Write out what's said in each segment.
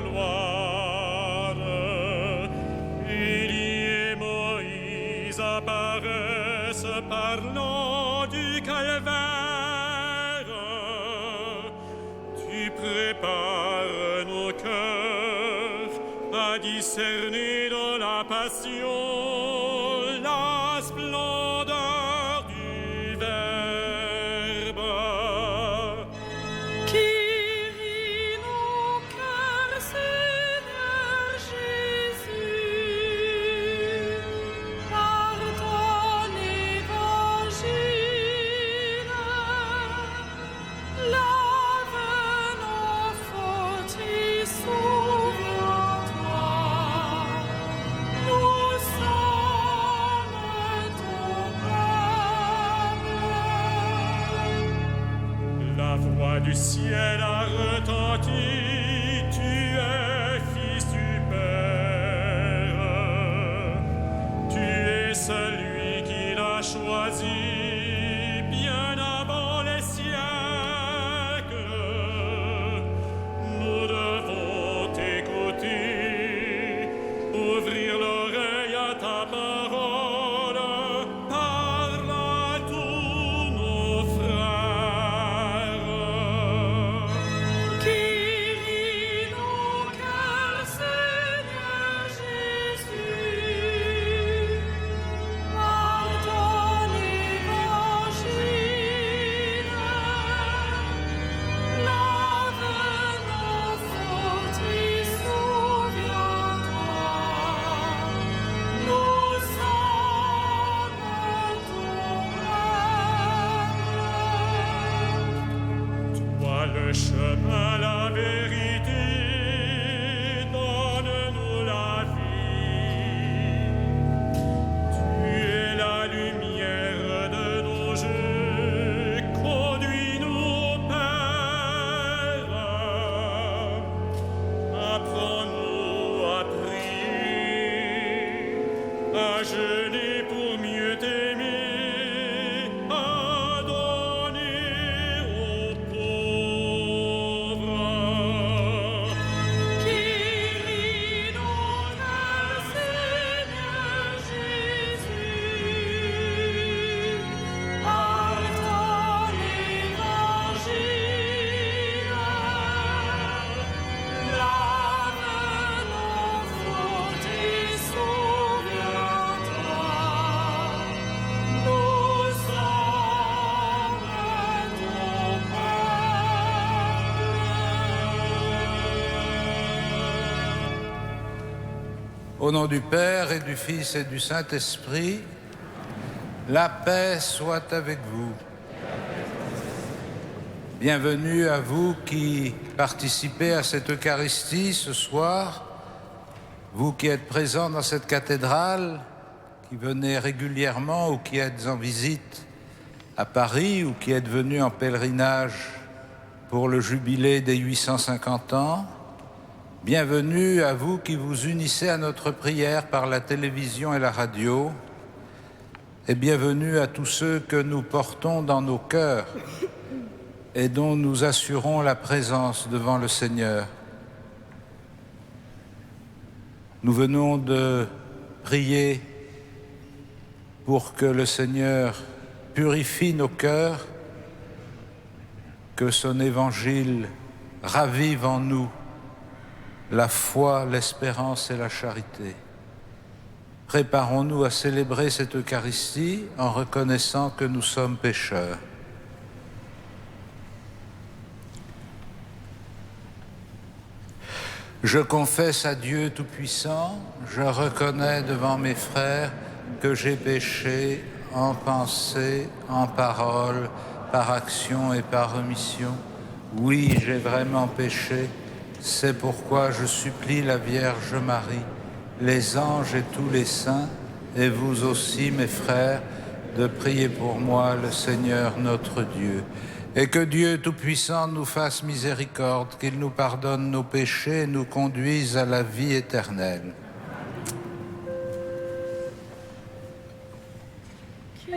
gloire. Élie et Moïse apparaissent parlant du calvaire. Tu prépares nos cœurs à discerner dans la passion la splendeur du Verbe. Qui rit nos cœurs, Seigneur Jésus, par ton évangile. Lave nos fautes et souviens-toi. Nous sommes ton peuple. La voix du ciel a retenti, tu es fils du Père. Tu es celui qu'il a choisi bien avant les siècles. Nous devons t'écouter, ouvrir l'oreille à ta parole. Parle à tous nos frères. Qui rit nos cœurs, Seigneur Jésus, par ton évangile. Lave nos fautes et souviens-toi. Nous sommes ton peuple. Toi le chemin, la vérité, donne-nous la vie. Tu es la lumière de nos jeux, conduis-nous au Père. Apprends-nous à prier, à jeûner pour mieux t'aimer, à donner aux pauvres. Qui rit nos cœurs, Seigneur Jésus, par ton évangile. Lave nos fautes et souviens-toi. Nous sommes ton peuple. Au nom du Père et du Fils et du Saint-Esprit, la paix soit avec vous. Bienvenue à vous qui participez à cette Eucharistie ce soir, vous qui êtes présents dans cette cathédrale, qui venez régulièrement ou qui êtes en visite à Paris ou qui êtes venus en pèlerinage pour le jubilé des 850 ans. Bienvenue à vous qui vous unissez à notre prière par la télévision et la radio. Et bienvenue à tous ceux que nous portons dans nos cœurs et dont nous assurons la présence devant le Seigneur. Nous venons de prier pour que le Seigneur purifie nos cœurs, que son évangile ravive en nous la foi, l'espérance et la charité. Préparons-nous à célébrer cette Eucharistie en reconnaissant que nous sommes pécheurs. Je confesse à Dieu Tout-Puissant, je reconnais devant mes frères que j'ai péché en pensée, en parole, par action et par omission. Oui, j'ai vraiment péché. C'est pourquoi je supplie la Vierge Marie, les anges et tous les saints, et vous aussi, mes frères, de prier pour moi le Seigneur notre Dieu. Et que Dieu Tout-Puissant nous fasse miséricorde, qu'il nous pardonne nos péchés et nous conduise à la vie éternelle. Qui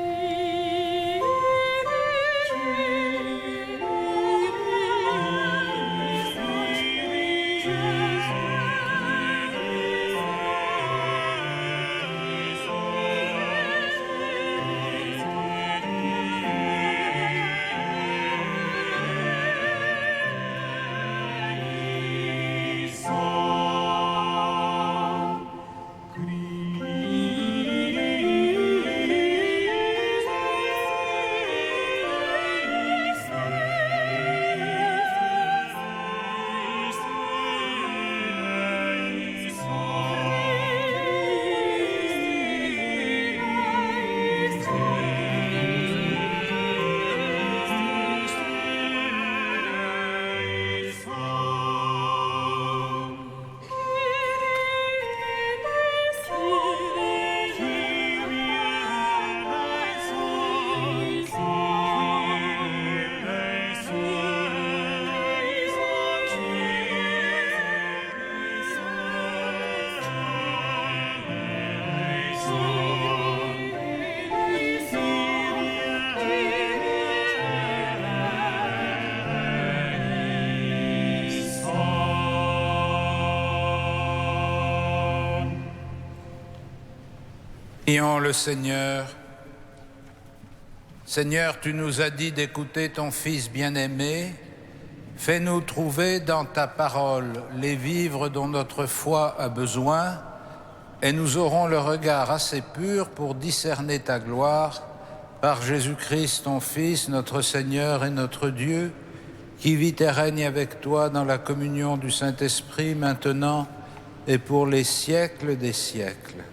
Prions le Seigneur. Seigneur, tu nous as dit d'écouter ton Fils bien-aimé. Fais-nous trouver dans ta parole les vivres dont notre foi a besoin, et nous aurons le regard assez pur pour discerner ta gloire par Jésus-Christ, ton Fils, notre Seigneur et notre Dieu, qui vit et règne avec toi dans la communion du Saint-Esprit, maintenant et pour les siècles des siècles.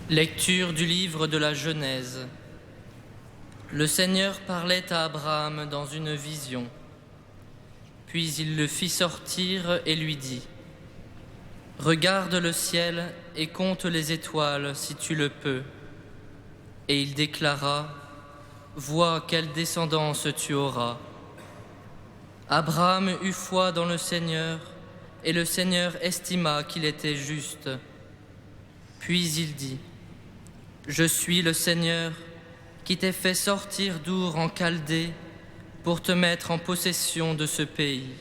Lecture du livre de la Genèse. Le Seigneur parlait à Abraham dans une vision. Puis il le fit sortir et lui dit : « Regarde le ciel et compte les étoiles si tu le peux. » Et il déclara : « Vois quelle descendance tu auras. » Abraham eut foi dans le Seigneur, et le Seigneur estima qu'il était juste. Puis il dit : « Je suis le Seigneur qui t'ai fait sortir d'Our en Chaldée pour te mettre en possession de ce pays. »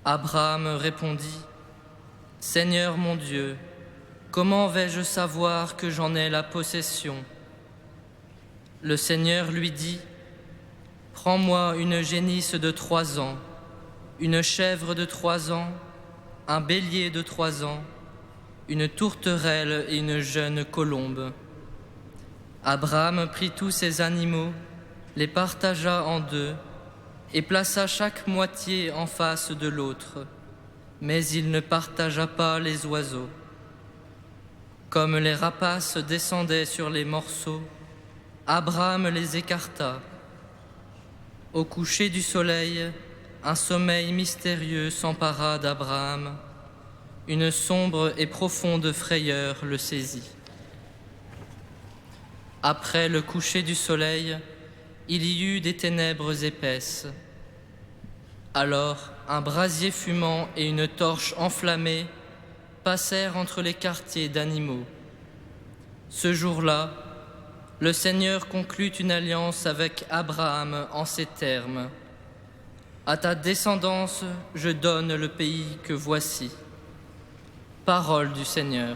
Abraham répondit : « Seigneur mon Dieu, comment vais-je savoir que j'en ai la possession ?» Le Seigneur lui dit : « Prends-moi une génisse de 3 ans, une chèvre de 3 ans, un bélier de 3 ans, une tourterelle et une jeune colombe. » Abraham prit tous ces animaux, les partagea en 2 et plaça chaque moitié en face de l'autre, mais il ne partagea pas les oiseaux. Comme les rapaces descendaient sur les morceaux, Abraham les écarta. Au coucher du soleil, un sommeil mystérieux s'empara d'Abraham. Une sombre et profonde frayeur le saisit. Après le coucher du soleil, il y eut des ténèbres épaisses. Alors, un brasier fumant et une torche enflammée passèrent entre les quartiers d'animaux. Ce jour-là, le Seigneur conclut une alliance avec Abraham en ces termes : « À ta descendance, je donne le pays que voici. » Parole du Seigneur.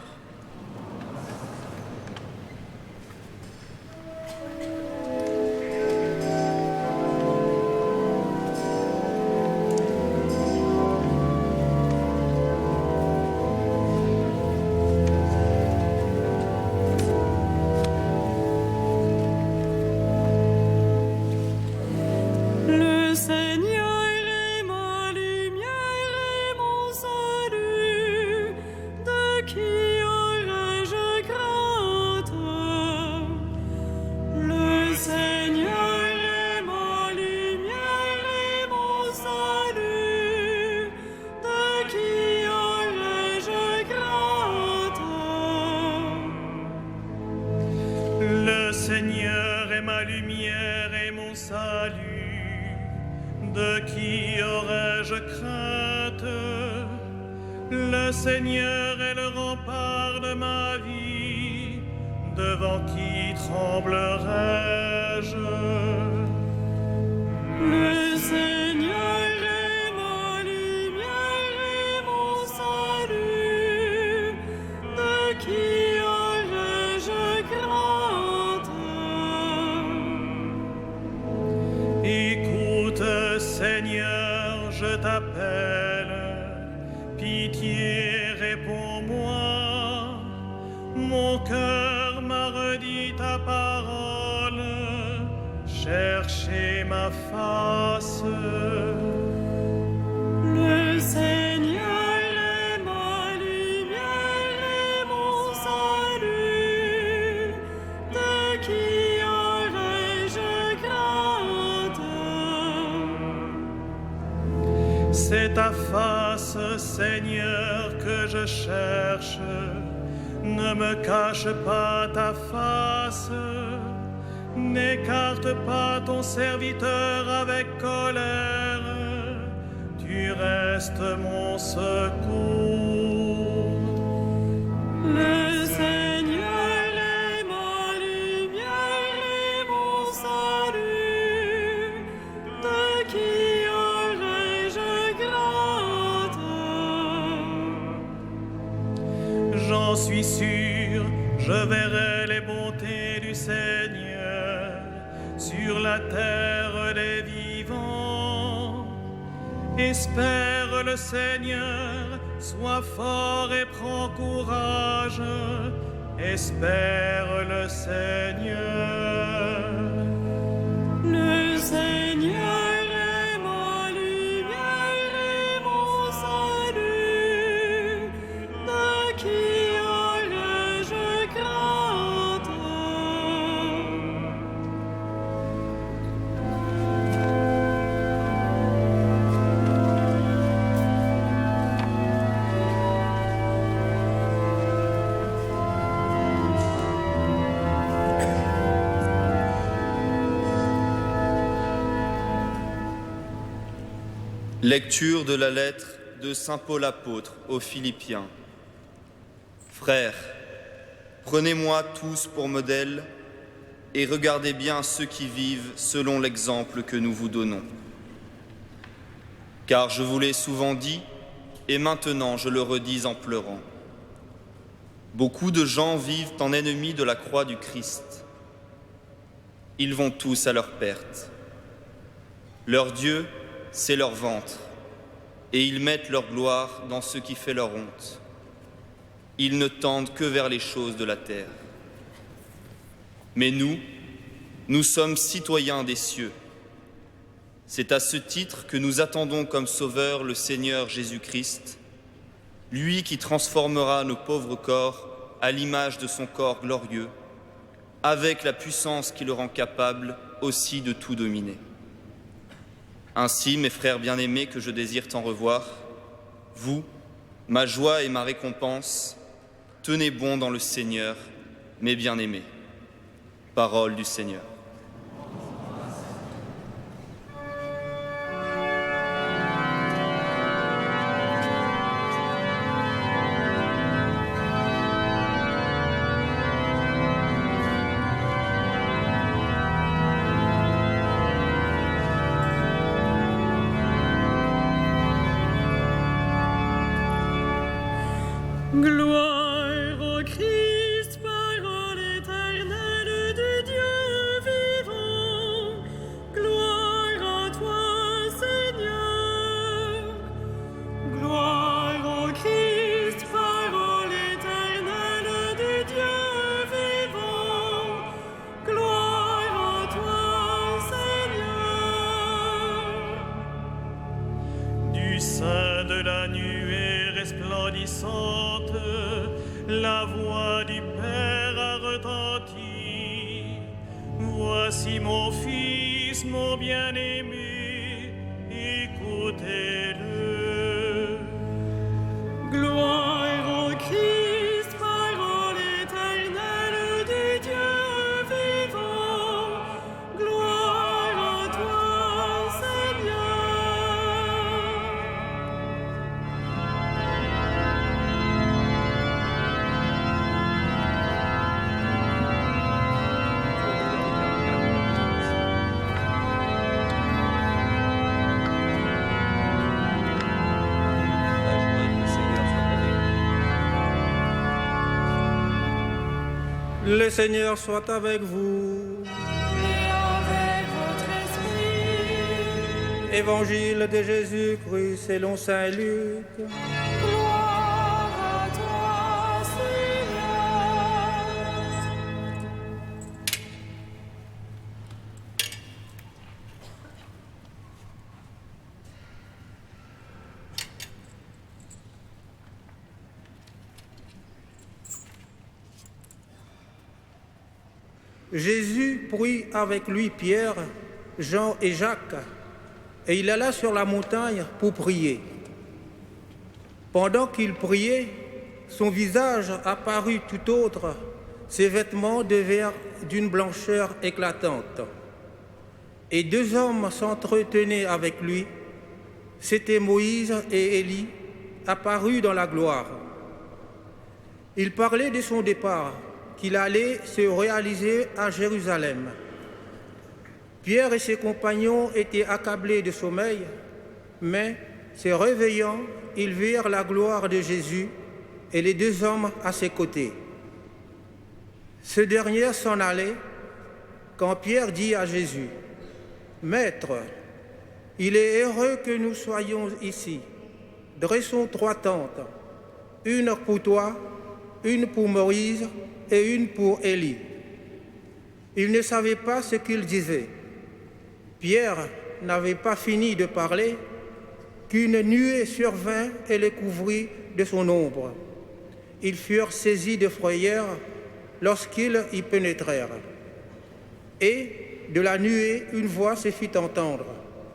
Le Seigneur est ma lumière et mon salut. De qui aurais-je crainte? Le Seigneur est ma lumière et mon salut. De qui aurais-je crainte? Le Seigneur est ma lumière et mon salut. De qui aurais-je crainte? Le Seigneur est le rempart de ma vie. Devant qui tremblerais-je? Le Seigneur est ma lumière et mon salut. De qui aurais-je crainte? Écoute, Seigneur, je t'appelle. Pitié, réponds-moi. Mon cœur m'a redit ta parole. Cherchez ma face. Le Seigneur est ma lumière et mon salut. De qui aurais-je crainte? C'est ta face, Seigneur, que je cherche. Ne me cache pas ta face. N'écarte pas ton serviteur avec colère. Tu tu restes mon secours. Le Seigneur est ma lumière et mon salut. De qui aurais-je crainte? J'en suis sûr, je verrai les bontés du Seigneur sur la terre des vivants. Espère le Seigneur, sois fort et prends courage. Espère le Seigneur. Le Seigneur est ma lumière et mon salut. De qui aurais-je crainte? Lecture de la lettre de saint Paul apôtre aux Philippiens. Frères, prenez-moi tous pour modèle et regardez bien ceux qui vivent selon l'exemple que nous vous donnons. Car je vous l'ai souvent dit, et maintenant je le redis en pleurant. Beaucoup de gens vivent en ennemis de la croix du Christ. Ils vont tous à leur perte. Leur Dieu, c'est leur ventre, et ils mettent leur gloire dans ce qui fait leur honte. Ils ne tendent que vers les choses de la terre. Mais nous sommes citoyens des cieux. C'est à ce titre que nous attendons comme Sauveur le Seigneur Jésus-Christ, lui qui transformera nos pauvres corps à l'image de son corps glorieux, avec la puissance qui le rend capable aussi de tout dominer. Ainsi, mes frères bien-aimés que je désire tant revoir, vous, ma joie et ma récompense, tenez bon dans le Seigneur, mes bien-aimés. Parole du Seigneur. Gloire au Christ, parole éternelle du Dieu vivant. Gloire à toi, Seigneur. Gloire au Christ, parole éternelle du Dieu vivant. Gloire à toi, Seigneur. Du sein de la nuée resplendissante, la voix du Père a retenti. Voici mon Fils, mon bien-aimé, écoutez-le. Gloire au Christ, parole éternelle du Dieu vivant. Gloire à toi, Seigneur. Le Seigneur soit avec vous. Et avec votre esprit. Évangile de Jésus-Christ selon saint Luc. Gloire à toi, Seigneur. Jésus prit avec lui Pierre, Jean et Jacques, et il alla sur la montagne pour prier. Pendant qu'il priait, son visage apparut tout autre, ses vêtements devinrent d'une blancheur éclatante. Et deux hommes s'entretenaient avec lui, c'étaient Moïse et Élie apparus dans la gloire. Il parlait de son départ, qu'il allait se réaliser à Jérusalem. Pierre et ses compagnons étaient accablés de sommeil, mais, se réveillant, ils virent la gloire de Jésus et les deux hommes à ses côtés. Ce dernier s'en allait quand Pierre dit à Jésus, « Maître, il est heureux que nous soyons ici. Dressons 3 tentes, une pour toi, une pour Moïse et une pour Élie. » Il ne savait pas ce qu'il disait. Pierre n'avait pas fini de parler qu'une nuée survint et les couvrit de son ombre. Ils furent saisis de frayeur lorsqu'ils y pénétrèrent. Et de la nuée, une voix se fit entendre.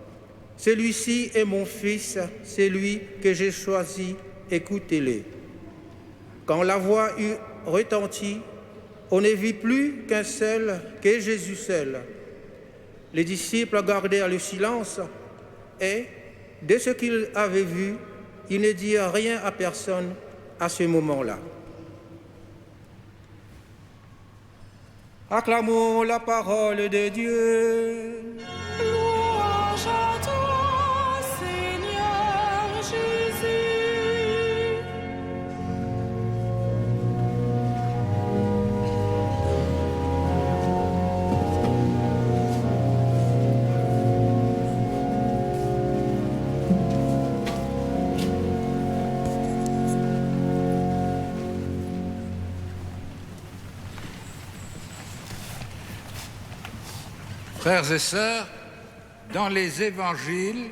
« Celui-ci est mon fils, c'est lui que j'ai choisi, écoutez-le. » Quand la voix eut retenti, on ne vit plus qu'un seul, que Jésus seul. Les disciples gardèrent le silence et, de ce qu'ils avaient vu, ils ne dirent rien à personne à ce moment-là. Acclamons la parole de Dieu. Louange à toi, Seigneur Jésus. Frères et sœurs, dans les évangiles,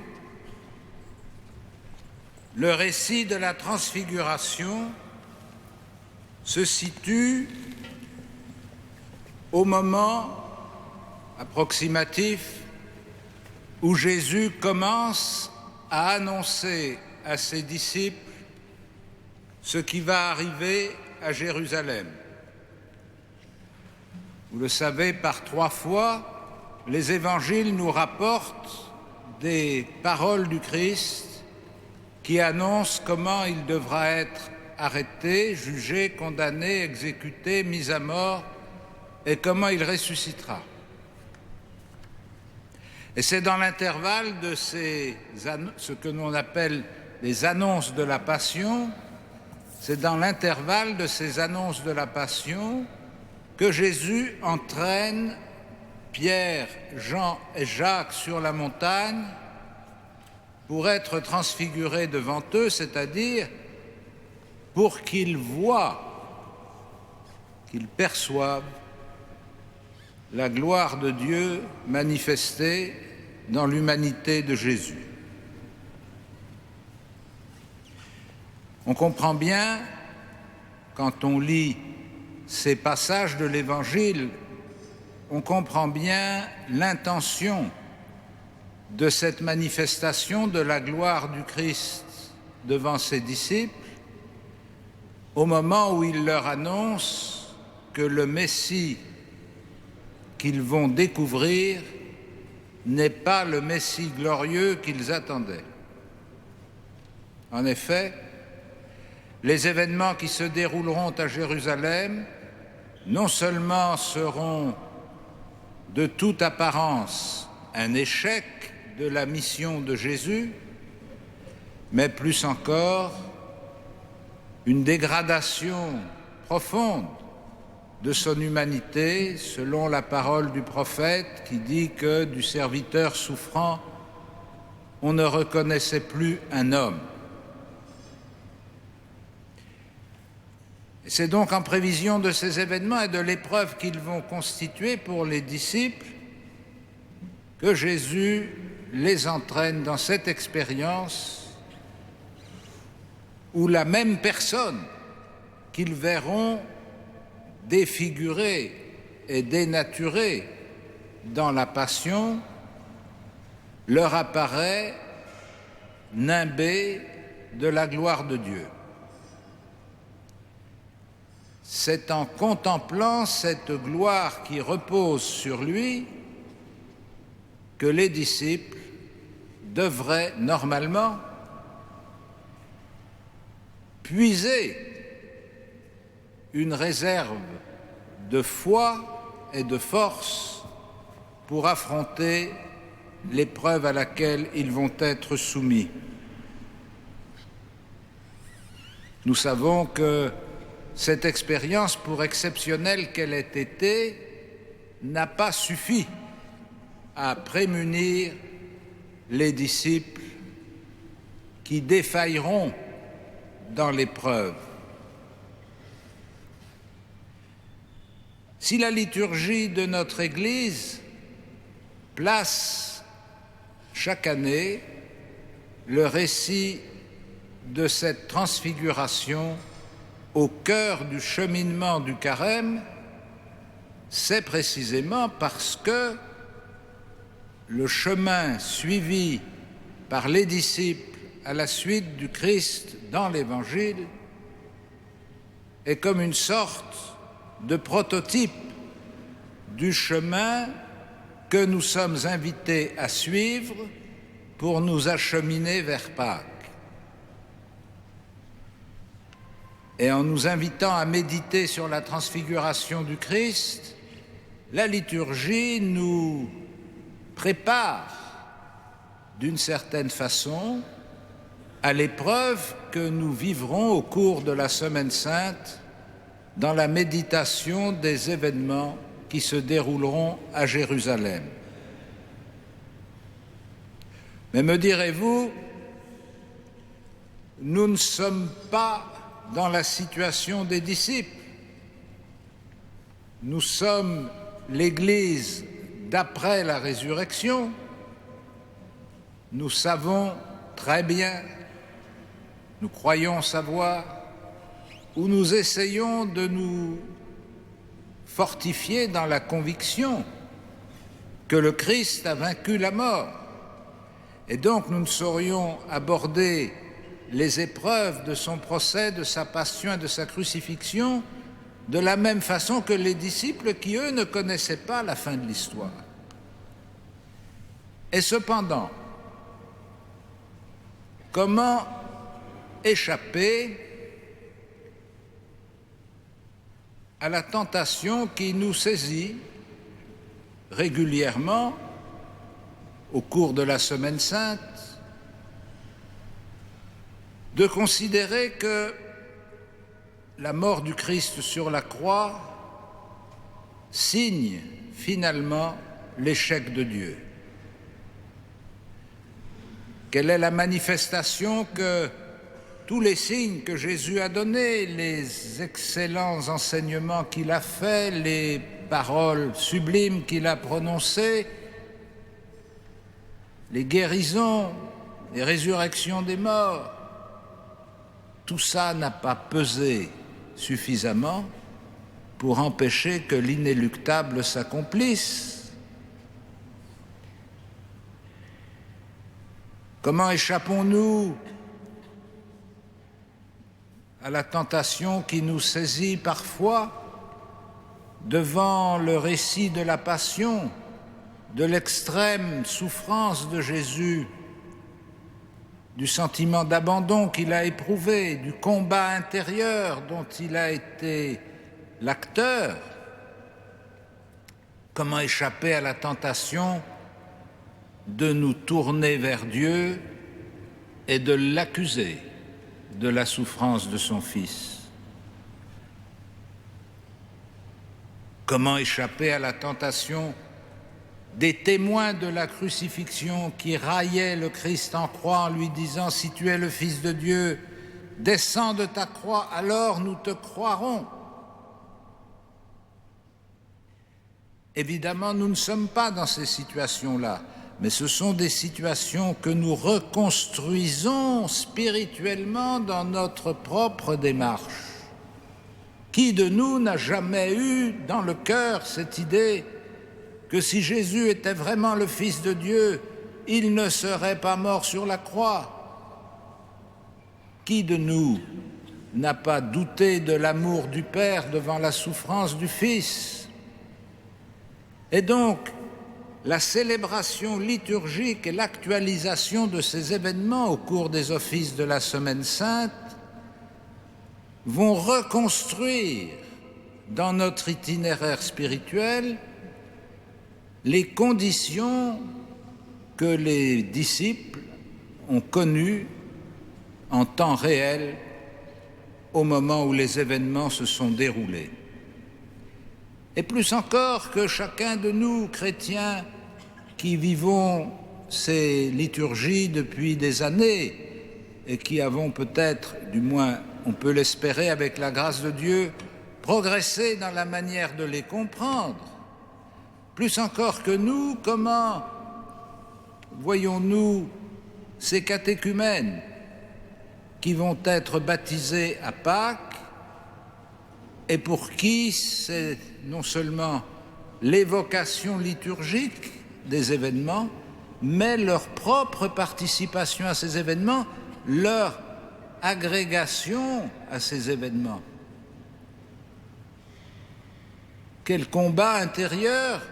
le récit de la transfiguration se situe au moment approximatif où Jésus commence à annoncer à ses disciples ce qui va arriver à Jérusalem. Vous le savez, par 3 fois, les évangiles nous rapportent des paroles du Christ qui annoncent comment il devra être arrêté, jugé, condamné, exécuté, mis à mort et comment il ressuscitera. Et c'est dans l'intervalle de ce que l'on appelle les annonces de la Passion, c'est dans l'intervalle de ces annonces de la Passion que Jésus entraîne Pierre, Jean et Jacques sur la montagne pour être transfigurés devant eux, c'est-à-dire pour qu'ils voient, qu'ils perçoivent la gloire de Dieu manifestée dans l'humanité de Jésus. On comprend bien, quand on lit ces passages de l'Évangile, on comprend bien l'intention de cette manifestation de la gloire du Christ devant ses disciples, au moment où il leur annonce que le Messie qu'ils vont découvrir n'est pas le Messie glorieux qu'ils attendaient. En effet, les événements qui se dérouleront à Jérusalem non seulement seront de toute apparence un échec de la mission de Jésus, mais plus encore une dégradation profonde de son humanité, selon la parole du prophète qui dit que du serviteur souffrant, on ne reconnaissait plus un homme. C'est donc en prévision de ces événements et de l'épreuve qu'ils vont constituer pour les disciples que Jésus les entraîne dans cette expérience où la même personne qu'ils verront défigurée et dénaturée dans la Passion leur apparaît nimbée de la gloire de Dieu. C'est en contemplant cette gloire qui repose sur lui que les disciples devrait normalement puiser une réserve de foi et de force pour affronter l'épreuve à laquelle ils vont être soumis. Nous savons que cette expérience, pour exceptionnelle qu'elle ait été, n'a pas suffi à prémunir les disciples qui défailleront dans l'épreuve. Si la liturgie de notre Église place chaque année le récit de cette transfiguration au cœur du cheminement du Carême, c'est précisément parce que le chemin suivi par les disciples à la suite du Christ dans l'Évangile est comme une sorte de prototype du chemin que nous sommes invités à suivre pour nous acheminer vers Pâques. Et en nous invitant à méditer sur la transfiguration du Christ, la liturgie nous prépare d'une certaine façon à l'épreuve que nous vivrons au cours de la Semaine Sainte dans la méditation des événements qui se dérouleront à Jérusalem. Mais me direz-vous, nous ne sommes pas dans la situation des disciples. Nous sommes l'Église d'après la résurrection. Nous savons très bien, nous croyons savoir, ou nous essayons de nous fortifier dans la conviction que le Christ a vaincu la mort. Et donc nous ne saurions aborder les épreuves de son procès, de sa passion et de sa crucifixion de la même façon que les disciples qui, eux, ne connaissaient pas la fin de l'histoire. Et cependant, comment échapper à la tentation qui nous saisit régulièrement au cours de la Semaine Sainte, de considérer que la mort du Christ sur la croix signe finalement l'échec de Dieu. Quelle est la manifestation que tous les signes que Jésus a donnés, les excellents enseignements qu'il a faits, les paroles sublimes qu'il a prononcées, les guérisons, les résurrections des morts, tout ça n'a pas pesé suffisamment pour empêcher que l'inéluctable s'accomplisse. Comment échappons-nous à la tentation qui nous saisit parfois devant le récit de la passion, de l'extrême souffrance de Jésus, du sentiment d'abandon qu'il a éprouvé, du combat intérieur dont il a été l'acteur? Comment échapper à la tentation de nous tourner vers Dieu et de l'accuser de la souffrance de son Fils? Comment échapper à la tentation des témoins de la crucifixion qui raillaient le Christ en croix en lui disant « Si tu es le Fils de Dieu, descends de ta croix, alors nous te croirons ». Évidemment, nous ne sommes pas dans ces situations-là, mais ce sont des situations que nous reconstruisons spirituellement dans notre propre démarche. Qui de nous n'a jamais eu dans le cœur cette idée que si Jésus était vraiment le Fils de Dieu, il ne serait pas mort sur la croix? Qui de nous n'a pas douté de l'amour du Père devant la souffrance du Fils? Et donc, la célébration liturgique et l'actualisation de ces événements au cours des offices de la Semaine Sainte vont reconstruire dans notre itinéraire spirituel les conditions que les disciples ont connues en temps réel au moment où les événements se sont déroulés. Et plus encore que chacun de nous, chrétiens, qui vivons ces liturgies depuis des années et qui avons peut-être, du moins on peut l'espérer avec la grâce de Dieu, progressé dans la manière de les comprendre, plus encore que nous, comment voyons-nous ces catéchumènes qui vont être baptisés à Pâques et pour qui c'est non seulement l'évocation liturgique des événements, mais leur propre participation à ces événements, leur agrégation à ces événements. Quel combat intérieur,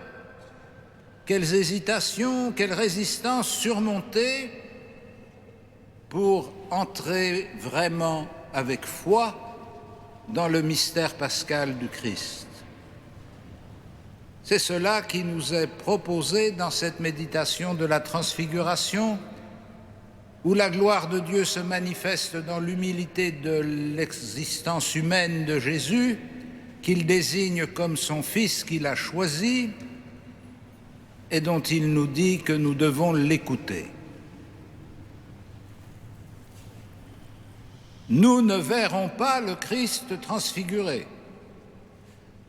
quelles hésitations, quelles résistances surmonter pour entrer vraiment avec foi dans le mystère pascal du Christ. C'est cela qui nous est proposé dans cette méditation de la transfiguration, où la gloire de Dieu se manifeste dans l'humilité de l'existence humaine de Jésus, qu'il désigne comme son Fils qu'il a choisi et dont il nous dit que nous devons l'écouter. Nous ne verrons pas le Christ transfiguré.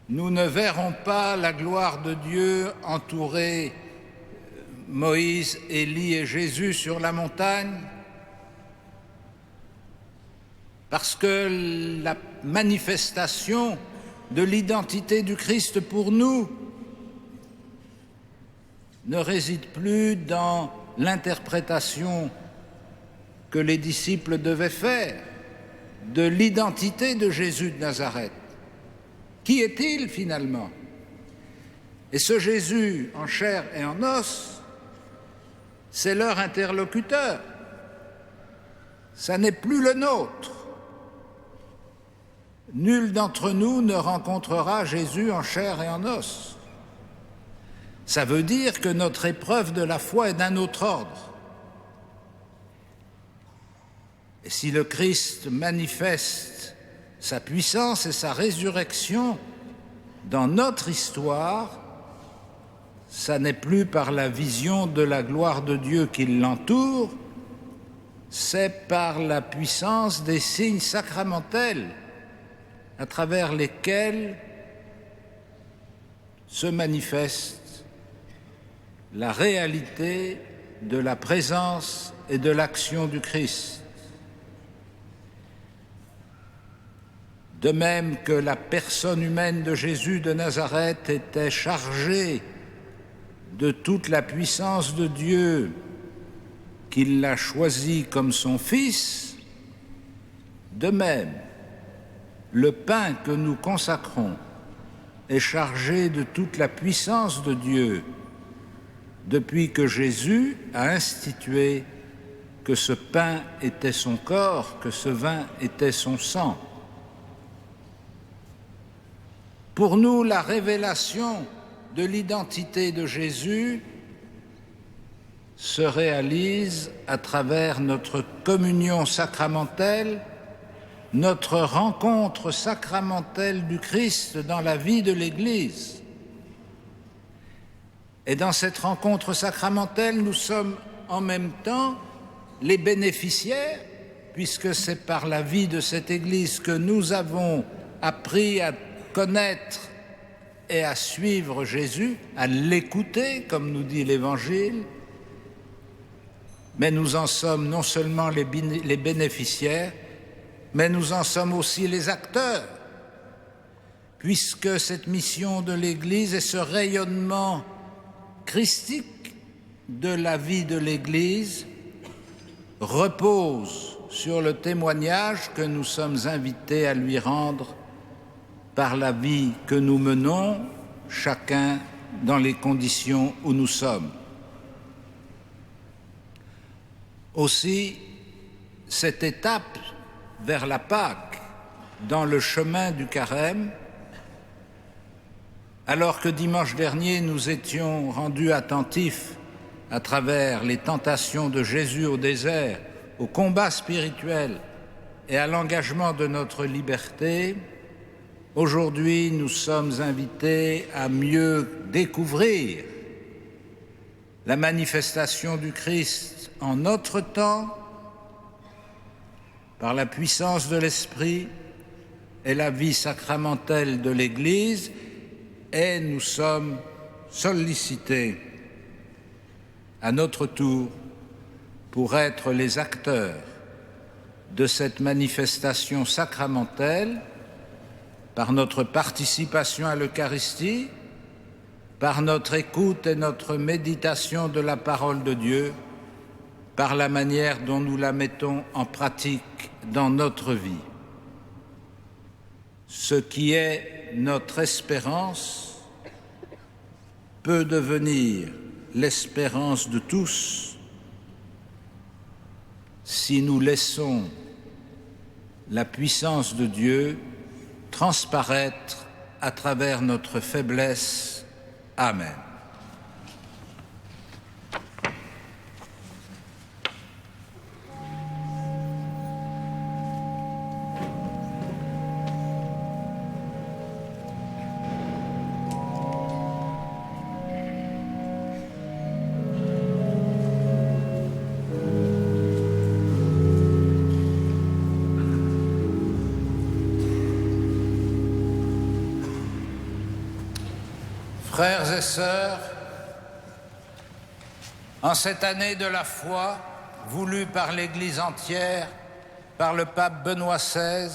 Nous ne verrons pas la gloire de Dieu entourer Moïse, Élie et Jésus sur la montagne, parce que la manifestation de l'identité du Christ pour nous ne réside plus dans l'interprétation que les disciples devaient faire de l'identité de Jésus de Nazareth. Qui est-il finalement? Et ce Jésus en chair et en os, c'est leur interlocuteur. Ça n'est plus le nôtre. Nul d'entre nous ne rencontrera Jésus en chair et en os. Ça veut dire que notre épreuve de la foi est d'un autre ordre. Et si le Christ manifeste sa puissance et sa résurrection dans notre histoire, ça n'est plus par la vision de la gloire de Dieu qui l'entoure, c'est par la puissance des signes sacramentels à travers lesquels se manifeste la réalité de la présence et de l'action du Christ. De même que la personne humaine de Jésus de Nazareth était chargée de toute la puissance de Dieu, qu'il l'a choisi comme son Fils, de même, le pain que nous consacrons est chargé de toute la puissance de Dieu, depuis que Jésus a institué que ce pain était son corps, que ce vin était son sang. Pour nous, la révélation de l'identité de Jésus se réalise à travers notre communion sacramentelle, notre rencontre sacramentelle du Christ dans la vie de l'Église. Et dans cette rencontre sacramentelle, nous sommes en même temps les bénéficiaires, puisque c'est par la vie de cette Église que nous avons appris à connaître et à suivre Jésus, à l'écouter, comme nous dit l'Évangile, mais nous en sommes non seulement les bénéficiaires, mais nous en sommes aussi les acteurs, puisque cette mission de l'Église et ce rayonnement christique de la vie de l'Église reposent sur le témoignage que nous sommes invités à lui rendre par la vie que nous menons chacun dans les conditions où nous sommes. Aussi, cette étape vers la Pâque dans le chemin du Carême, alors que dimanche dernier nous étions rendus attentifs à travers les tentations de Jésus au désert, au combat spirituel et à l'engagement de notre liberté, aujourd'hui nous sommes invités à mieux découvrir la manifestation du Christ en notre temps par la puissance de l'Esprit et la vie sacramentelle de l'Église, et nous sommes sollicités à notre tour pour être les acteurs de cette manifestation sacramentelle par notre participation à l'Eucharistie, par notre écoute et notre méditation de la parole de Dieu, par la manière dont nous la mettons en pratique dans notre vie. Ce qui est notre espérance peut devenir l'espérance de tous si nous laissons la puissance de Dieu transparaître à travers notre faiblesse. Amen. Frères et sœurs, en cette année de la foi, voulue par l'Église entière, par le pape Benoît XVI,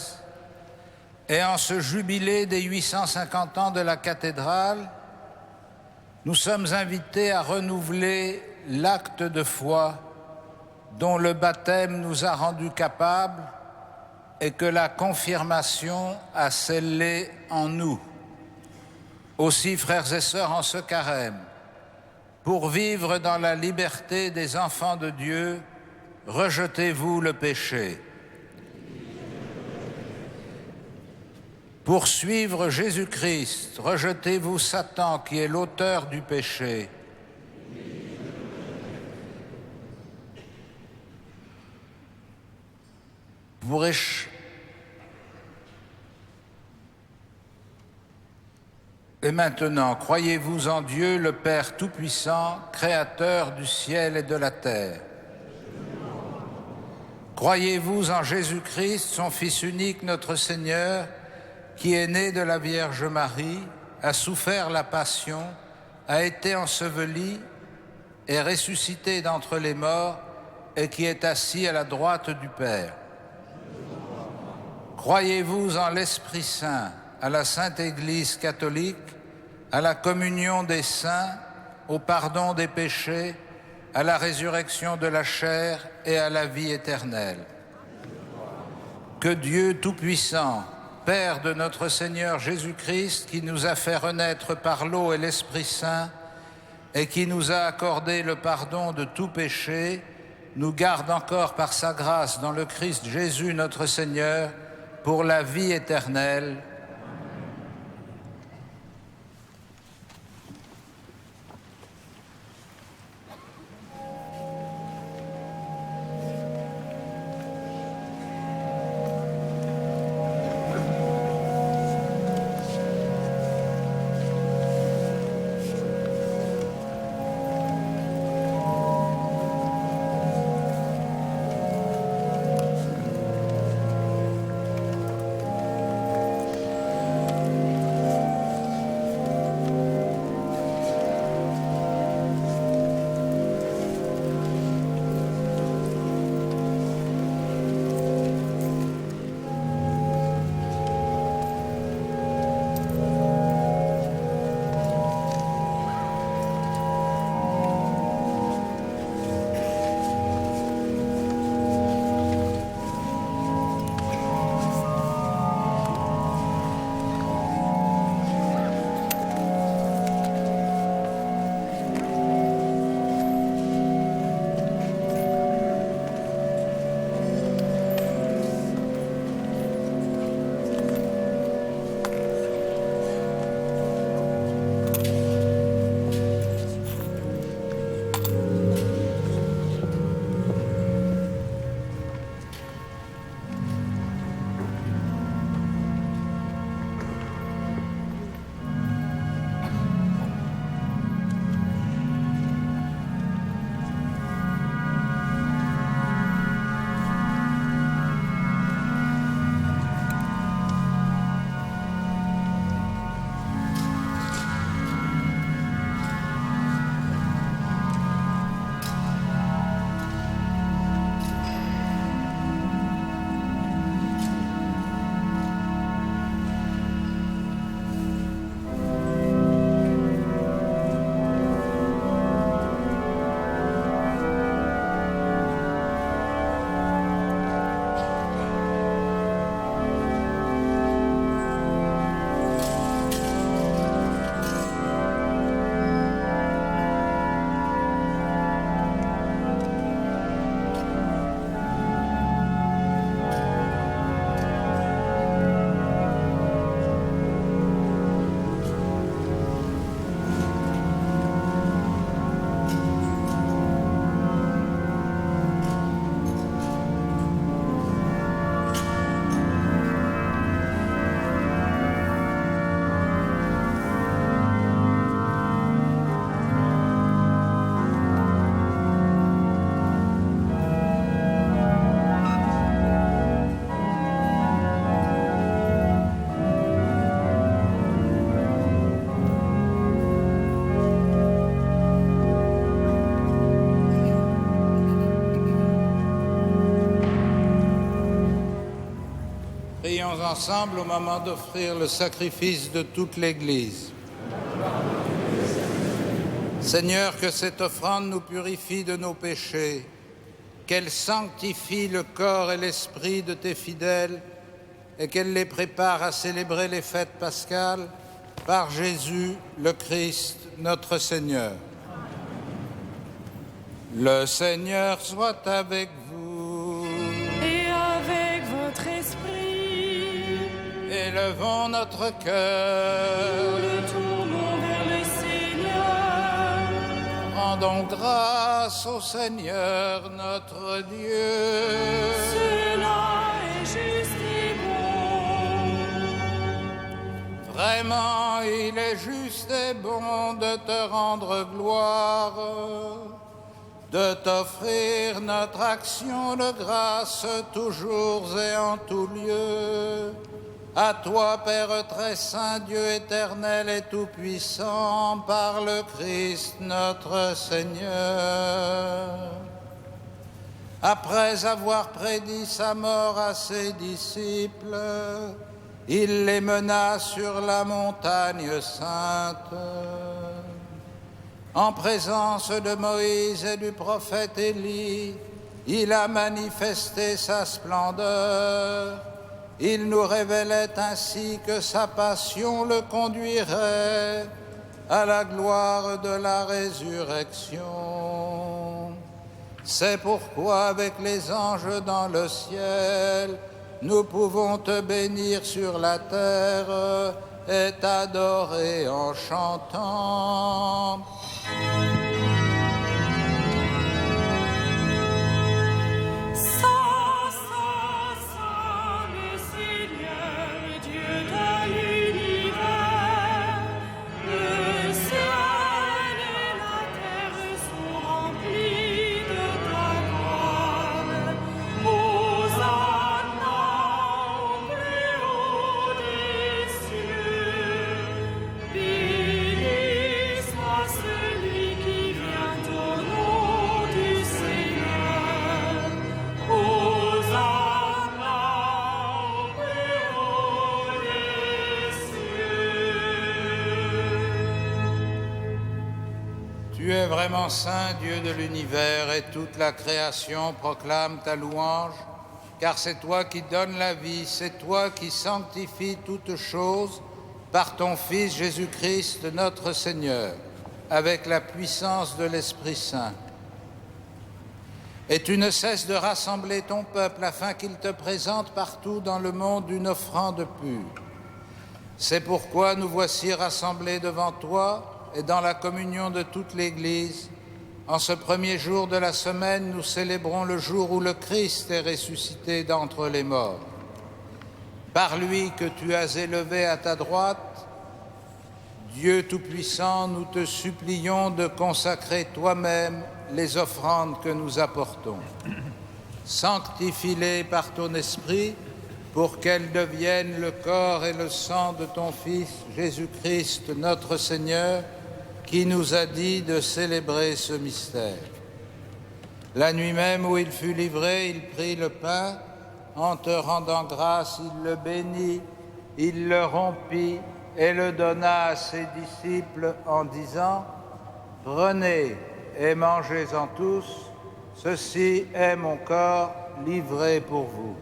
et en ce jubilé des 850 ans de la cathédrale, nous sommes invités à renouveler l'acte de foi dont le baptême nous a rendus capables et que la confirmation a scellé en nous. Aussi, frères et sœurs, en ce carême, pour vivre dans la liberté des enfants de Dieu, rejetez-vous le péché. Pour suivre Jésus-Christ, rejetez-vous Satan qui est l'auteur du péché. Et maintenant, croyez-vous en Dieu, le Père Tout-Puissant, Créateur du ciel et de la terre? Croyez-vous en Jésus-Christ, son Fils unique, notre Seigneur, qui est né de la Vierge Marie, a souffert la passion, a été enseveli, est ressuscité d'entre les morts et qui est assis à la droite du Père? Croyez-vous en l'Esprit Saint, à la Sainte Église catholique, à la communion des saints, au pardon des péchés, à la résurrection de la chair et à la vie éternelle? Que Dieu Tout-Puissant, Père de notre Seigneur Jésus-Christ, qui nous a fait renaître par l'eau et l'Esprit Saint et qui nous a accordé le pardon de tout péché, nous garde encore par sa grâce dans le Christ Jésus notre Seigneur pour la vie éternelle. Prions ensemble au moment d'offrir le sacrifice de toute l'Église. Seigneur, que cette offrande nous purifie de nos péchés, qu'elle sanctifie le corps et l'esprit de tes fidèles et qu'elle les prépare à célébrer les fêtes pascales par Jésus, le Christ, notre Seigneur. Le Seigneur soit avec vous. Et avec votre esprit. Élevons notre cœur. Nous le tournons vers le Seigneur. Rendons grâce au Seigneur notre Dieu. Cela est juste et bon. Vraiment, il est juste et bon de te rendre gloire, de t'offrir notre action de grâce toujours et en tout lieu. À toi, Père très saint, Dieu éternel et tout-puissant, par le Christ notre Seigneur. Après avoir prédit sa mort à ses disciples, il les mena sur la montagne sainte. En présence de Moïse et du prophète Élie, il a manifesté sa splendeur. Il nous révélait ainsi que sa passion le conduirait à la gloire de la résurrection. C'est pourquoi, avec les anges dans le ciel, nous pouvons te bénir sur la terre et t'adorer en chantant. Saint, Saint, Saint, le Seigneur, Dieu de l'univers. Le ciel et la terre sont remplis de ta gloire. Hosanna au plus haut des cieux. Béni soit celui qui vient au nom du Seigneur. Hosanna au plus haut des cieux. Tu es vraiment saint, Dieu de l'univers, et toute la création proclame ta louange, car c'est toi qui donnes la vie, c'est toi qui sanctifies toutes choses par ton Fils Jésus-Christ, notre Seigneur, avec la puissance de l'Esprit Saint. Et tu ne cesses de rassembler ton peuple afin qu'il te présente partout dans le monde une offrande pure. C'est pourquoi nous voici rassemblés devant toi et dans la communion de toute l'Église. En ce premier jour de la semaine, nous célébrons le jour où le Christ est ressuscité d'entre les morts. Par lui que tu as élevé à ta droite, Dieu Tout-Puissant, nous te supplions de consacrer toi-même les offrandes que nous apportons. Sanctifie-les par ton esprit pour qu'elles deviennent le corps et le sang de ton Fils Jésus-Christ, notre Seigneur, qui nous a dit de célébrer ce mystère. La nuit même où il fut livré, il prit le pain. En te rendant grâce, il le bénit, il le rompit et le donna à ses disciples en disant : « Prenez et mangez-en tous, ceci est mon corps livré pour vous. »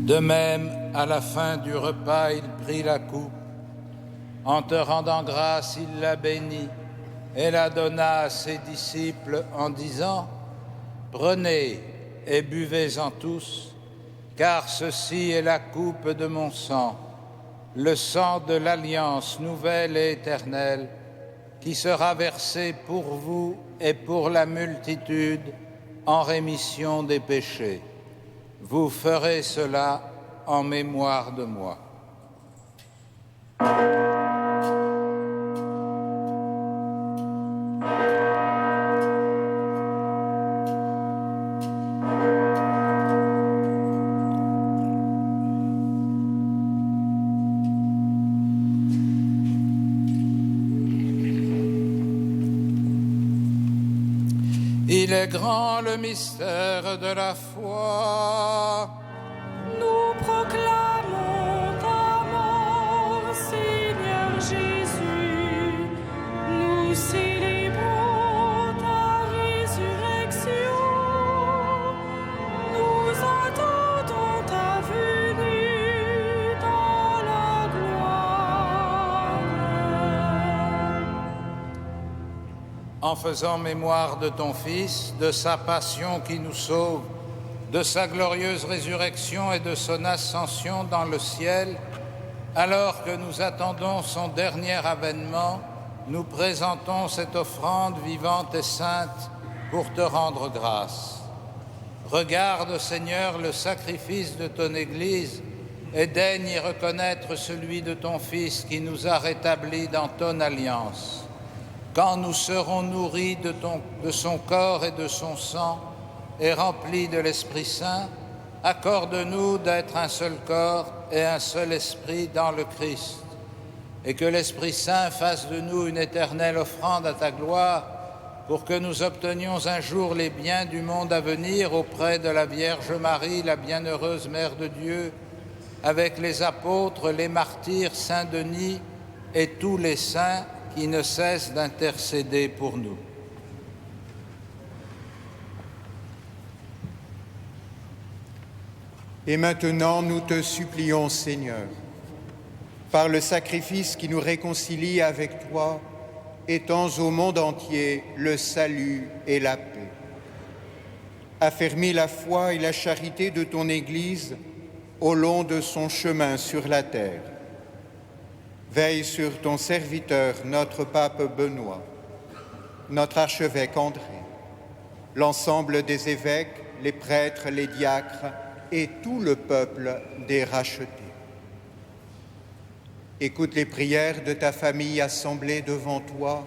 De même, à la fin du repas, il prit la coupe. En te rendant grâce, il la bénit et la donna à ses disciples en disant : « Prenez et buvez-en tous, car ceci est la coupe de mon sang, le sang de l'alliance nouvelle et éternelle, qui sera versé pour vous et pour la multitude en rémission des péchés. Vous ferez cela en mémoire de moi. » Il est grand le mystère de la foi. Nous proclamons ta mort, Seigneur Jésus. Nous célébrons ta résurrection. Nous attendons ta venue dans la gloire. En faisant mémoire de ton Fils, de sa passion qui nous sauve, de sa glorieuse résurrection et de son ascension dans le ciel, alors que nous attendons son dernier avènement, nous présentons cette offrande vivante et sainte pour te rendre grâce. Regarde, Seigneur, le sacrifice de ton Église et daigne y reconnaître celui de ton Fils qui nous a rétablis dans ton alliance. Quand nous serons nourris de son corps et de son sang et remplis de l'Esprit Saint, accorde-nous d'être un seul corps et un seul esprit dans le Christ, et que l'Esprit Saint fasse de nous une éternelle offrande à ta gloire, pour que nous obtenions un jour les biens du monde à venir auprès de la Vierge Marie, la bienheureuse Mère de Dieu, avec les apôtres, les martyrs, Saint Denis et tous les saints qui ne cessent d'intercéder pour nous. Et maintenant, nous te supplions, Seigneur, par le sacrifice qui nous réconcilie avec toi, étends au monde entier le salut et la paix. Affermis la foi et la charité de ton Église au long de son chemin sur la terre. Veille sur ton serviteur, notre pape Benoît, notre archevêque André, l'ensemble des évêques, les prêtres, les diacres et tout le peuple des rachetés. Écoute les prières de ta famille assemblée devant toi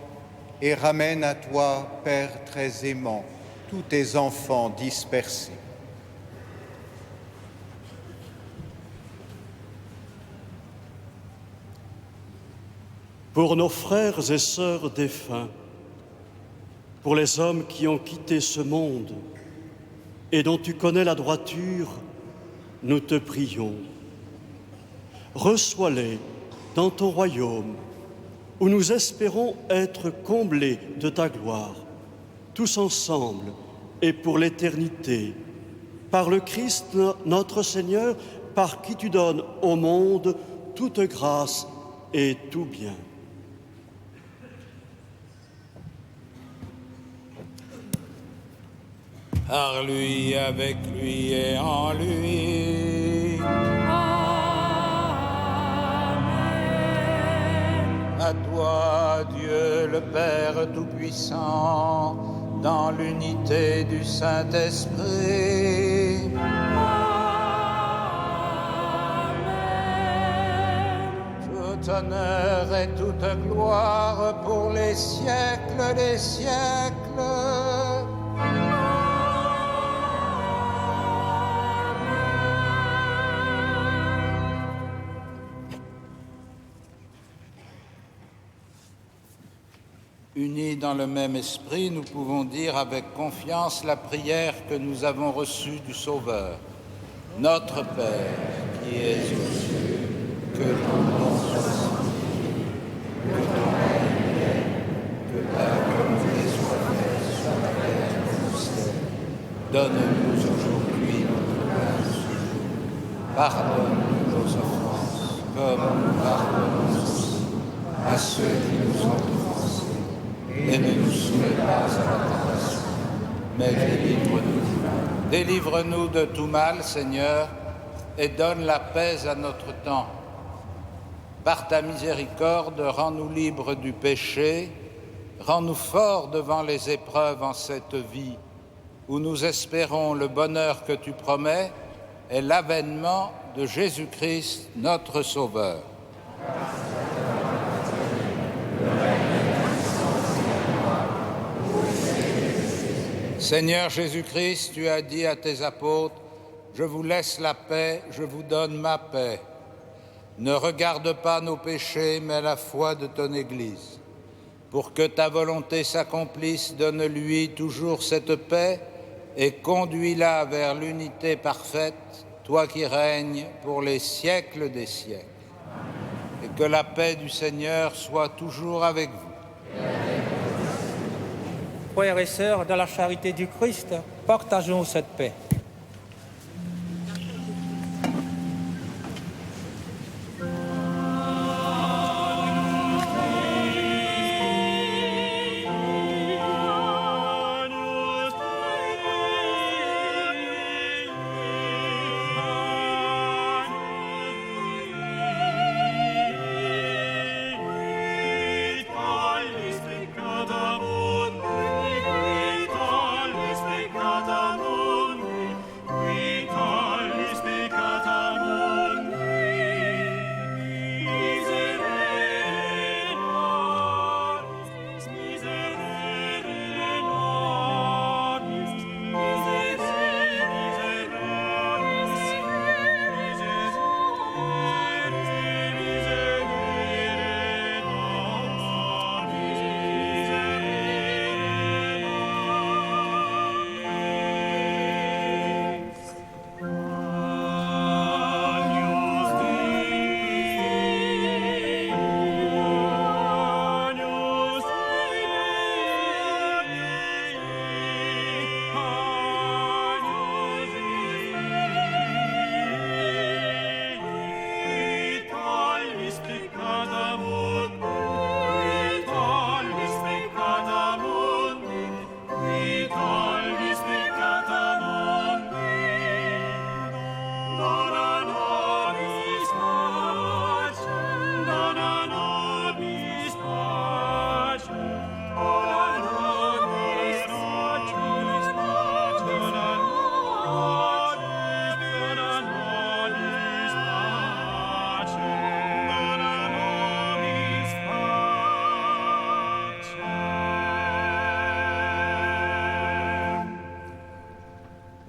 et ramène à toi, Père très aimant, tous tes enfants dispersés. Pour nos frères et sœurs défunts, pour les hommes qui ont quitté ce monde et dont tu connais la droiture, nous te prions. Reçois-les dans ton royaume, où nous espérons être comblés de ta gloire, tous ensemble et pour l'éternité, par le Christ notre Seigneur, par qui tu donnes au monde toute grâce et tout bien. Par lui, avec lui et en lui. Amen. À toi, Dieu le Père Tout-Puissant, dans l'unité du Saint-Esprit. Amen. Tout honneur et toute gloire pour les siècles des siècles. Unis dans le même esprit, nous pouvons dire avec confiance la prière que nous avons reçue du Sauveur. Notre Père, qui es aux cieux, que ton nom soit sanctifié, que ton règne vienne, que ta volonté soit faite sur la terre comme au ciel. Donne-nous aujourd'hui notre pain de ce jour. Pardonne-nous nos offenses, comme nous pardonnons aussi à ceux qui nous ont offensés. Et ne nous soumets pas à la tentation, mais délivre-nous du mal. Délivre-nous de tout mal, Seigneur, et donne la paix à notre temps. Par ta miséricorde, rends-nous libres du péché, rends-nous forts devant les épreuves en cette vie, où nous espérons le bonheur que tu promets et l'avènement de Jésus-Christ, notre Sauveur. Seigneur Jésus-Christ, tu as dit à tes apôtres, « Je vous laisse la paix, je vous donne ma paix. Ne regarde pas nos péchés, mais la foi de ton Église. Pour que ta volonté s'accomplisse, donne-lui toujours cette paix et conduis-la vers l'unité parfaite, toi qui règnes pour les siècles des siècles. Et que la paix du Seigneur soit toujours avec vous. Frères et sœurs, dans la charité du Christ, partageons cette paix.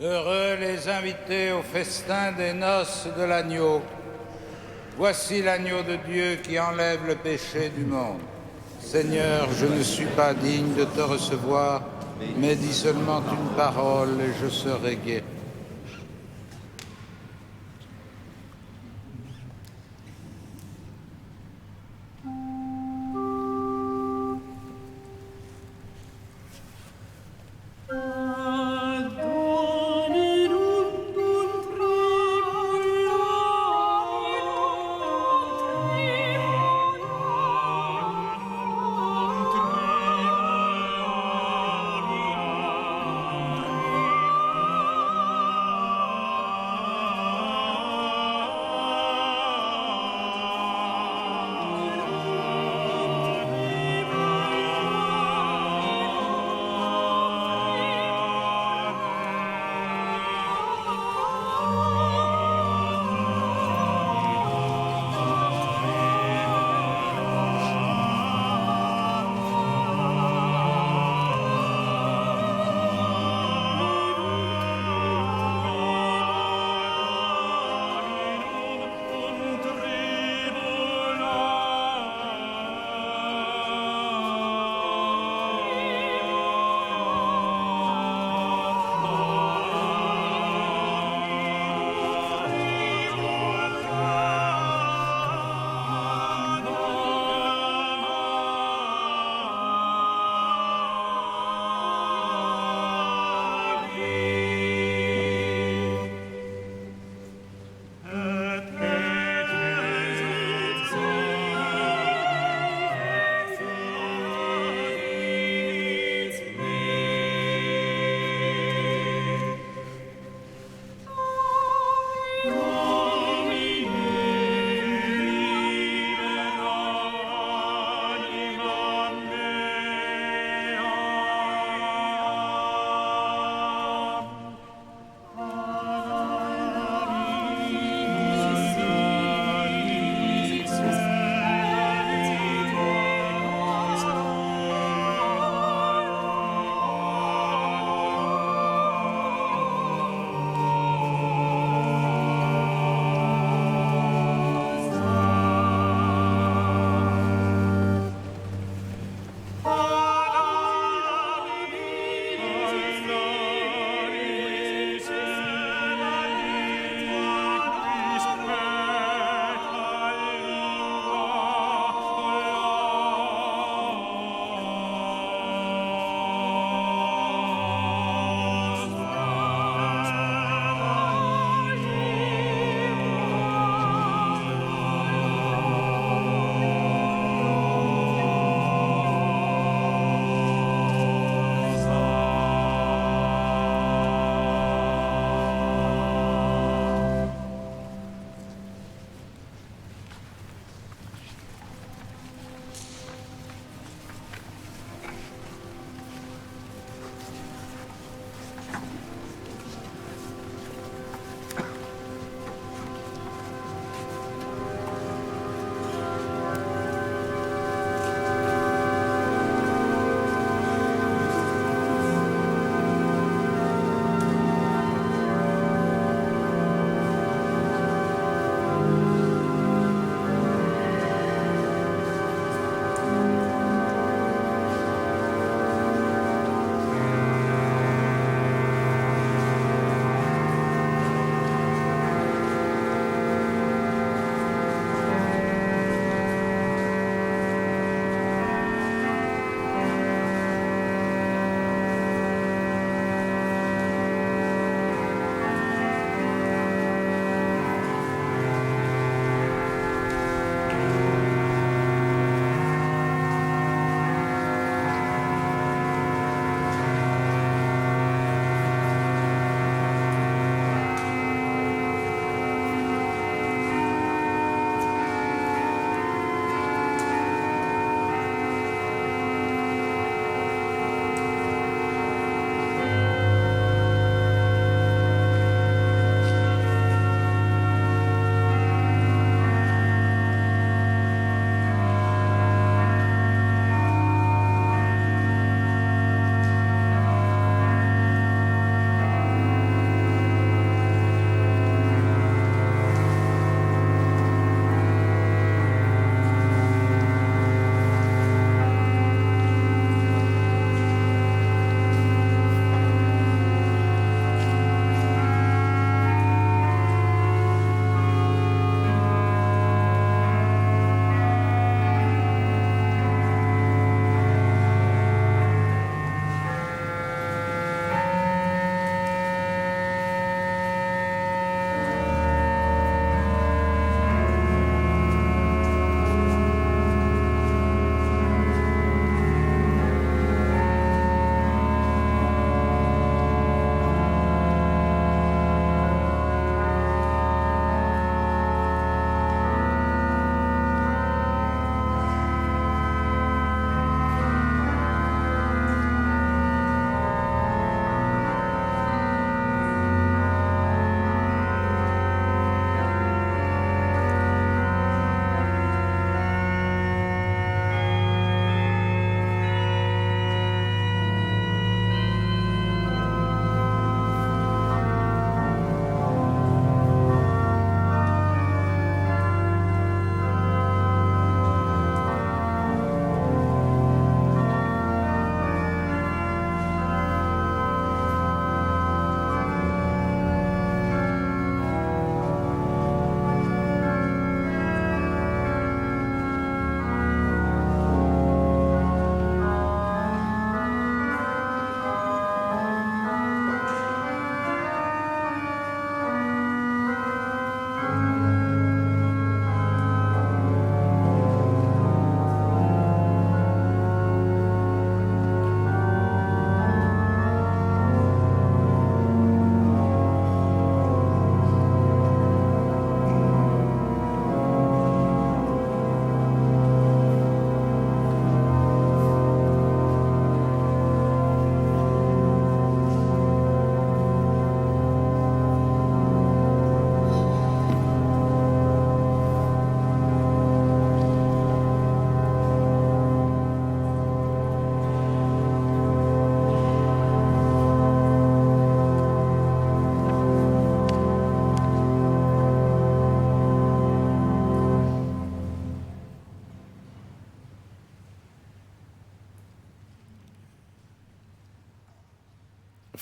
Heureux les invités au festin des noces de l'agneau. Voici l'agneau de Dieu qui enlève le péché du monde. Seigneur, je ne suis pas digne de te recevoir, mais dis seulement une parole et je serai guéri.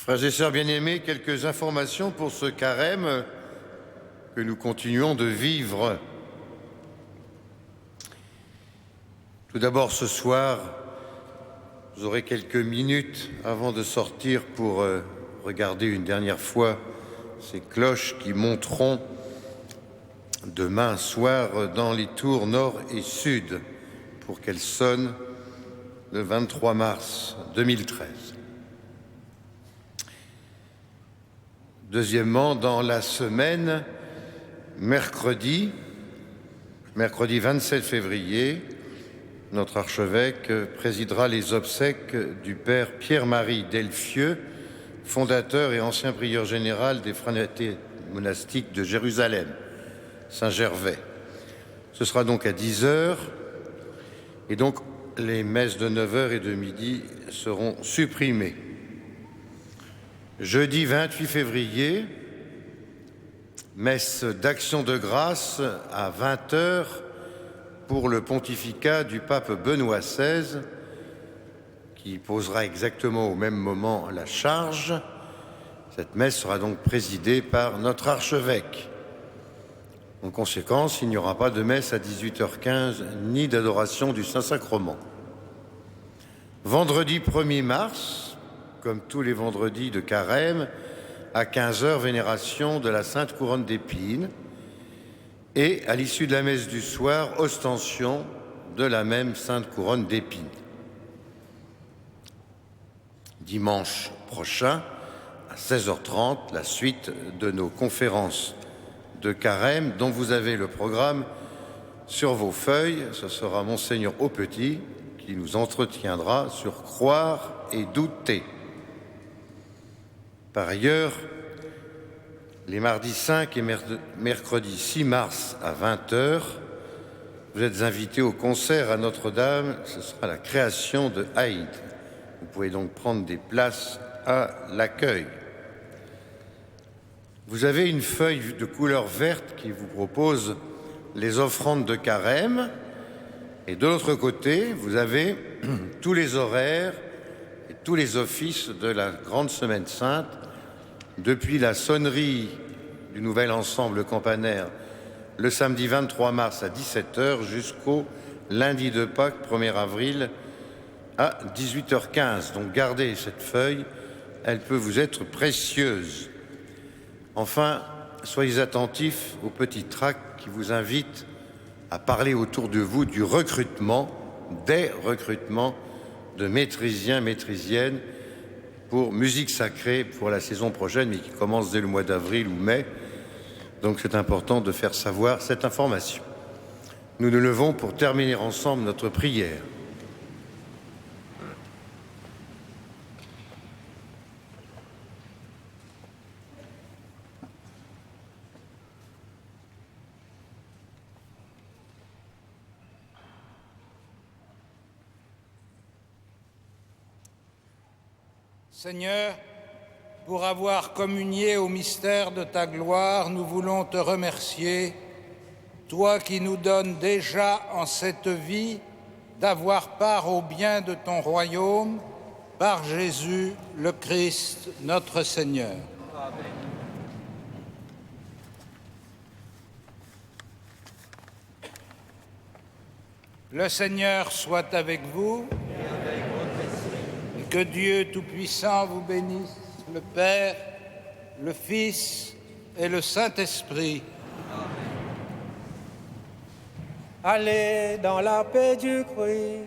Frères et sœurs bien-aimés, quelques informations pour ce carême que nous continuons de vivre. Tout d'abord, ce soir, vous aurez quelques minutes avant de sortir pour regarder une dernière fois ces cloches qui monteront demain soir dans les tours nord et sud pour qu'elles sonnent le 23 mars 2013. Deuxièmement, dans la semaine, mercredi 27 février, notre archevêque présidera les obsèques du père Pierre-Marie Delfieux, fondateur et ancien prieur général des fraternités monastiques de Jérusalem, Saint-Gervais. Ce sera donc à 10h, et donc les messes de 9h et de midi seront supprimées. Jeudi 28 février, messe d'action de grâce à 20h pour le pontificat du pape Benoît XVI, qui posera exactement au même moment la charge. Cette messe sera donc présidée par notre archevêque. En conséquence, il n'y aura pas de messe à 18h15 ni d'adoration du Saint-Sacrement. Vendredi 1er mars, comme tous les vendredis de carême, à 15h, vénération de la Sainte Couronne d'Épines. Et à l'issue de la messe du soir, ostension de la même Sainte Couronne d'Épines. Dimanche prochain, à 16h30, la suite de nos conférences de carême dont vous avez le programme sur vos feuilles. Ce sera Monseigneur Aupetit qui nous entretiendra sur croire et douter. Par ailleurs, les mardis 5 et mercredi 6 mars à 20h, vous êtes invités au concert à Notre-Dame. Ce sera la création de Haïd. Vous pouvez donc prendre des places à l'accueil. Vous avez une feuille de couleur verte qui vous propose les offrandes de carême. Et de l'autre côté, vous avez tous les horaires et tous les offices de la Grande Semaine Sainte, depuis la sonnerie du nouvel ensemble campanaire le samedi 23 mars à 17h jusqu'au lundi de Pâques 1er avril à 18h15. Donc gardez cette feuille, elle peut vous être précieuse. Enfin, soyez attentifs au petit tract qui vous invite à parler autour de vous du recrutement, des recrutements de maîtrisiens, maîtrisiennes pour musique sacrée pour la saison prochaine, mais qui commence dès le mois d'avril ou mai. Donc c'est important de faire savoir cette information. Nous nous levons pour terminer ensemble notre prière. Seigneur, pour avoir communié au mystère de ta gloire, nous voulons te remercier, toi qui nous donnes déjà en cette vie d'avoir part au bien de ton royaume, par Jésus le Christ, notre Seigneur. Amen. Le Seigneur soit avec vous. Que Dieu Tout-Puissant vous bénisse, le Père, le Fils et le Saint-Esprit. Allez dans la paix du Christ.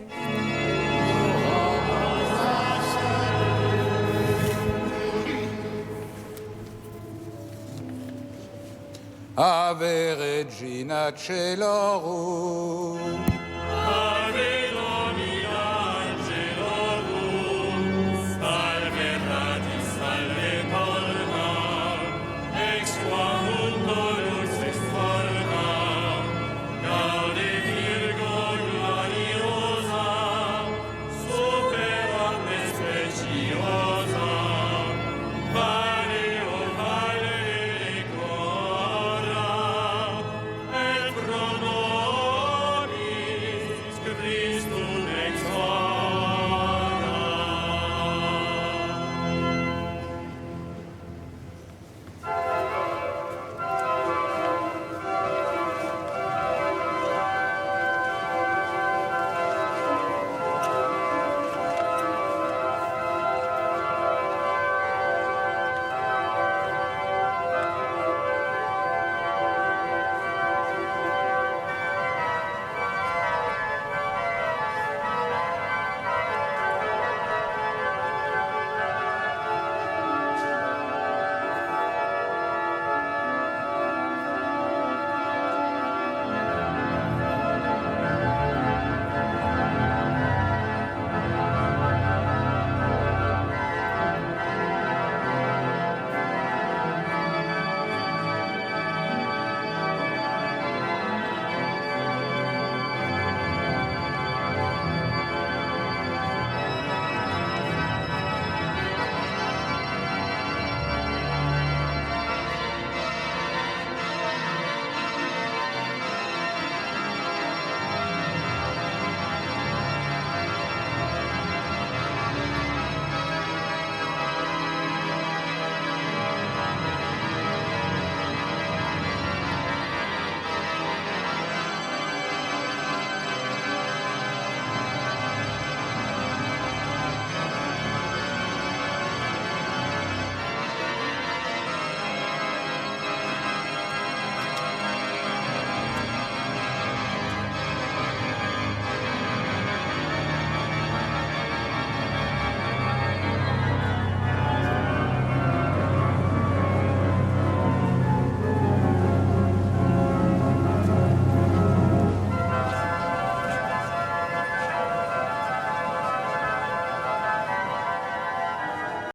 Ave Regina Caelorum.